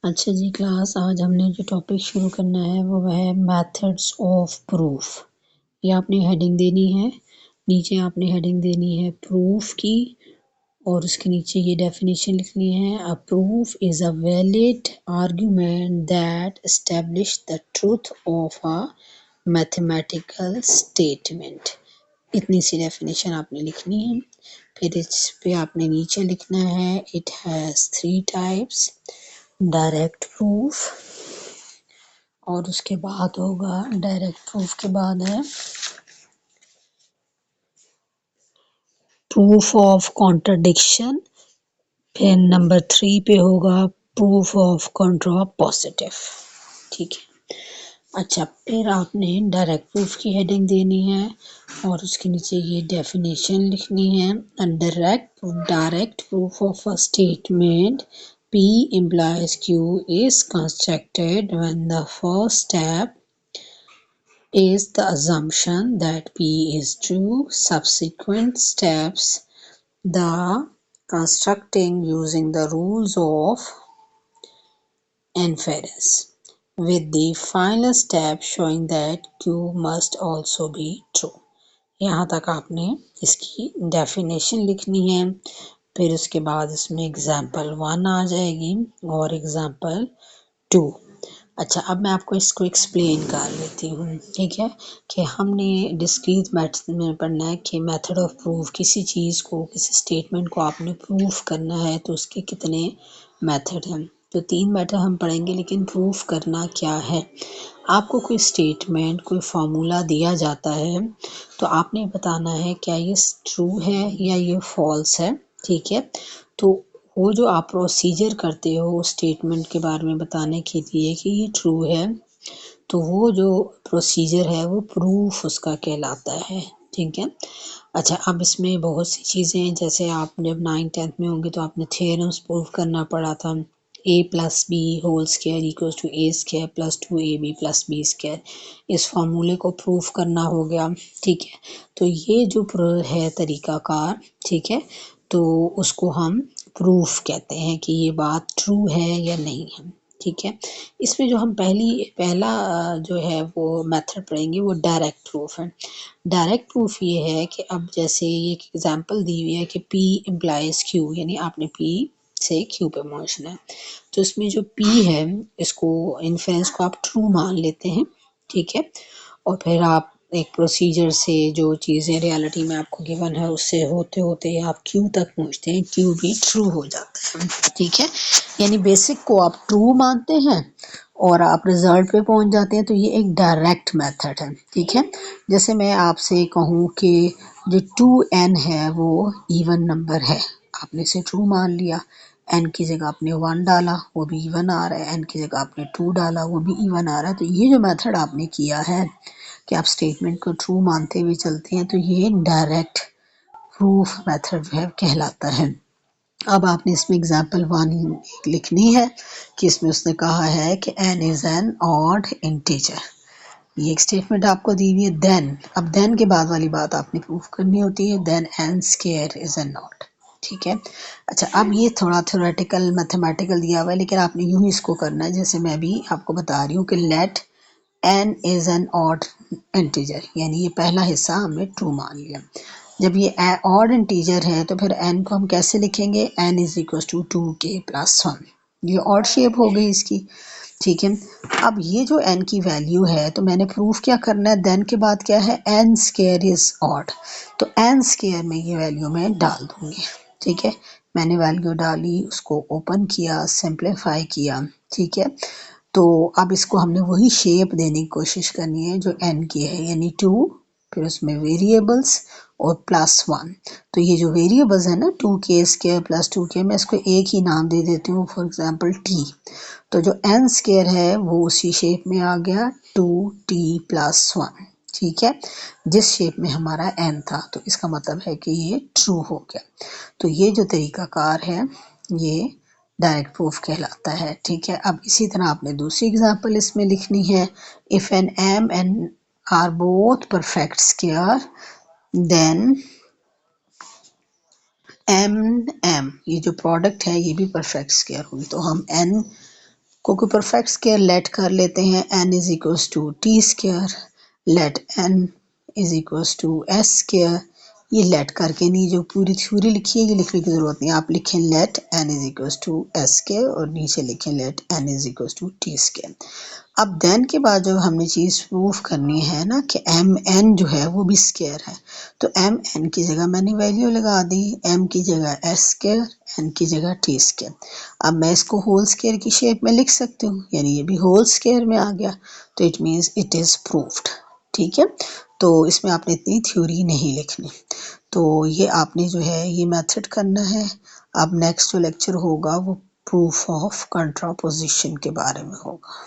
अच्छा जी क्लास, आज हमने जो टॉपिक शुरू करना है वो है मेथड्स ऑफ प्रूफ। ये आपने हेडिंग देनी है, नीचे आपने हेडिंग देनी है प्रूफ की और उसके नीचे ये डेफिनेशन लिखनी है। A proof is a valid argument that establish the truth of a mathematical statement. इतनी सी डेफिनेशन आपने लिखनी है। फिर इस पे आपने नीचे लिखना है it has 3 types, direct proof, और उसके बाद होगा डायरेक्ट प्रूफ के बाद है प्रूफ ऑफ कॉन्ट्रडिक्शन, फिर नंबर 3 पे होगा प्रूफ ऑफ कॉन्ट्रा पॉजिटिव। ठीक है। अच्छा, फिर आपने डायरेक्ट प्रूफ की हेडिंग देनी है और उसके नीचे ये डेफिनेशन लिखनी है। Direct proof of a statement P implies Q is constructed when the first step is the assumption that P is true. Subsequent steps the constructing using the rules of inference, with the final step showing that Q must also be true. यहाँ तक आपने इसकी definition लिखनी है। फिर उसके बाद इसमें एग्जाम्पल 1 आ जाएगी और एग्जाम्पल 2। अच्छा, अब मैं आपको इसको एक्सप्लेन कर लेती हूँ। ठीक है, कि हमने डिस्क्रीट मेथड में पढ़ना है कि मेथड ऑफ प्रूफ, किसी चीज़ को, किसी स्टेटमेंट को आपने प्रूफ करना है तो उसके कितने मेथड हैं। तो 3 मेथड हम पढ़ेंगे, लेकिन प्रूफ करना क्या है। आपको कोई स्टेटमेंट, कोई फार्मूला दिया जाता है तो आपने बताना है क्या ये ट्रू है या ये फॉल्स है। ठीक है, तो वो जो आप प्रोसीजर करते हो स्टेटमेंट के बारे में बताने के लिए कि ये ट्रू है, तो वो जो प्रोसीजर है वो प्रूफ उसका कहलाता है। ठीक है। अच्छा, अब इसमें बहुत सी चीज़ें हैं, जैसे आप जब 9th-10th में होंगे तो आपने थ्योरम्स प्रूफ करना पड़ा था। a+b² = a² + 2ab + b², इस फार्मूले को प्रूफ करना हो गया। ठीक है, तो ये जो है तरीकाकार, ठीक है, तो उसको हम प्रूफ कहते हैं कि ये बात ट्रू है या नहीं है। ठीक है, इसमें जो हम पहला जो है वो मेथड पढ़ेंगे वो डायरेक्ट प्रूफ है। डायरेक्ट प्रूफ ये है कि अब जैसे ये एग्जांपल दी हुई है कि P इम्प्लाइज Q, यानी आपने P से Q पे पहुंचना है, तो इसमें जो P है इसको इन्फरेंस को आप ट्रू मान लेते हैं। ठीक है, और फिर आप एक प्रोसीजर से जो चीज़ें रियलिटी में आपको गिवन है उससे होते होते आप Q तक पहुंचते हैं, Q भी ट्रू हो जाता है। ठीक है, यानी बेसिक को आप ट्रू मानते हैं और आप रिजल्ट पे पहुंच जाते हैं, तो ये एक डायरेक्ट मेथड है। ठीक है, जैसे मैं आपसे कहूँ कि जो 2n है वो इवन नंबर है, आपने इसे ट्रू मान लिया। n की जगह आपने 1 डाला, वो भी इवन आ रहा है। n की जगह आपने 2 डाला, वो भी इवन आ रहा है। तो ये जो मेथड आपने किया है कि आप स्टेटमेंट को ट्रू मानते हुए चलते हैं, तो ये डायरेक्ट प्रूफ मेथड जो है कहलाता है। अब आपने इसमें एग्जाम्पल 1 लिखनी है कि इसमें उसने कहा है कि n is an odd integer. ये एक स्टेटमेंट आपको दी हुई है। अब देन के बाद वाली बात आपने प्रूफ करनी होती है, then n² is an odd. ठीक है। अच्छा, अब ये थोड़ा थ्योरेटिकल मैथमेटिकल दिया हुआ है, लेकिन आपने यूं ही इसको करना है जैसे मैं भी आपको बता रही हूँ कि let n is an odd integer, यानी ये पहला हिस्सा हमने ट्रू मान लिया। जब ये ऑड इंटीजर है तो फिर n को हम कैसे लिखेंगे, n = 2k + 1। ये ऑड शेप हो गई इसकी। ठीक है, अब ये जो n की वैल्यू है तो मैंने प्रूफ क्या करना है, देन के बाद क्या है, n² इज ऑड, तो n² में ये वैल्यू मैं डाल दूंगी। ठीक है, मैंने वैल्यू डाली, उसको ओपन किया, सिंप्लीफाई किया। ठीक है, तो अब इसको हमने वही शेप देने की कोशिश करनी है जो n की है, यानी 2, फिर उसमें वेरिएबल्स और +1। तो ये जो वेरिएबल्स है ना 2k² + 2k, मैं इसको एक ही नाम दे देती हूँ, फॉर एग्जांपल t। तो जो n² है वो उसी शेप में आ गया 2t + 1। ठीक है, जिस शेप में हमारा n था, तो इसका मतलब है कि ये ट्रू हो गया। तो ये जो तरीकाकार है ये डायरेक्ट प्रूफ कहलाता है। ठीक है, अब इसी तरह आपने दूसरी एग्जांपल इसमें लिखनी है, if n m and are both perfect square then m ये जो प्रोडक्ट है ये भी परफेक्ट स्क्वायर होगी। तो हम n क्योंकि परफेक्ट स्क्वायर लेट कर लेते हैं n is equals to T square, let n is equals to S square. ये लेट करके नहीं, जो पूरी थ्योरी लिखी है ये लिखने की ज़रूरत नहीं, आप लिखें let n is equals to S square और नीचे लिखें let n is equals to T square. अब देन के बाद जब हमने चीज़ प्रूफ करनी है ना कि एम एन जो है वो भी स्क्वायर है, तो एम एन की जगह मैंने वैल्यू लगा दी, एम की जगह एस स्क्वायर, एन की जगह टी स्क्वायर। अब मैं इसको होल स्क्वायर की शेप में लिख सकती हूँ, यानी ये भी होल स्क्वायर में आ गया, तो it means it is proofed. ठीक है, तो इसमें आपने इतनी थ्योरी नहीं लिखनी, तो ये आपने जो है ये मेथड करना है। अब नेक्स्ट जो लेक्चर होगा वो प्रूफ ऑफ कंट्रापोजिशन के बारे में होगा।